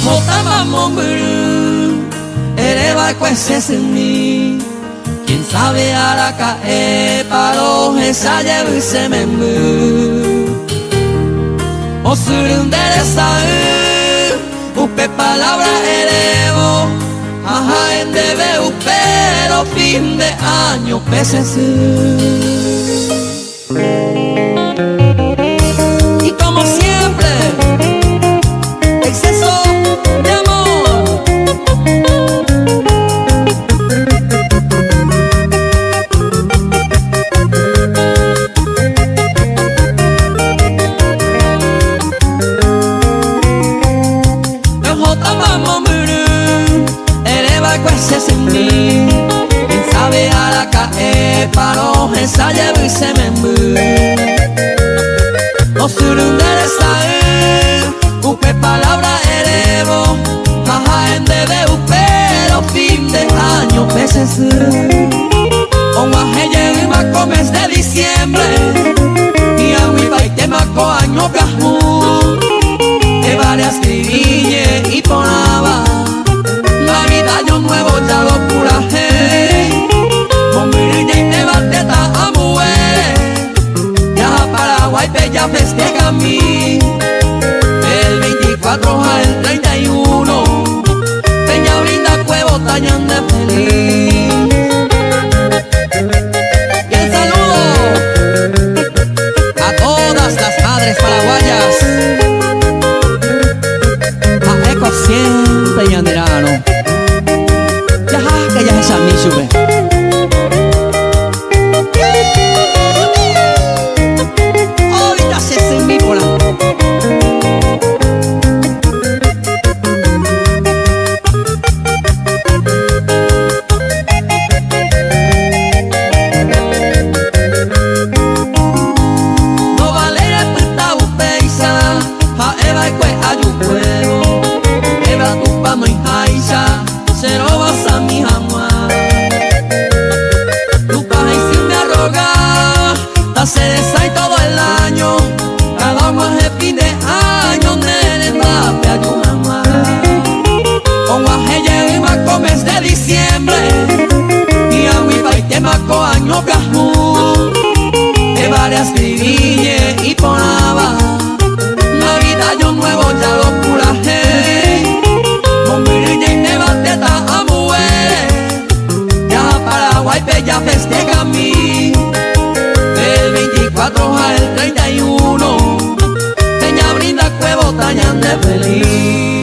Mamomuru, eleva cueces en mí. Quién sabe hará caer paro esa lleva y se me mu. O surunderesa, upe palabra elevo. Ajá en debe pero fin de año peces. Y como siempre, exceso de amor. El J Mamomuru eleva cueces en mí. Quien sabe a la cae paro esa lleva y se me mu. No surunderesa upe palabra elevo. Jaja en debe pero fin de año peces. Onguaje lleva mes de diciembre. Y a mi baite maco año gajú. De varias triviñe y ponaba. La vida yo nuevo ya lo curajé. Con mi y te bateta a muere. Ya Paraguay bella festeja a mí. El 24 al 31 Peña brinda cuevo tañan de feliz. Y el saludo a todas las madres paraguayas. A Eco siempre ñanderano. Ya que ya es a mí sube. Ahorita se en mi pola. No vale repita upeisa. A Eva y cue ayucuevo. Eva tu pano y jaisa. Se lo vas a mi jamás. Tu paja y sin me arroga. La cereza y todo el año. Cada uno es el fin de año. Nene pape a tu jamás. Con guaje lleva y maco mes de diciembre. Y a mi baite maco año gajú. De varias triviñe y ponaba. Navidad yo nuevo ya lo curajé. Con mi niña y me bateta a muere. Ya Paraguay bella festeja a mí. Del 24 al 31 Peña brinda cuevo tañan de feliz.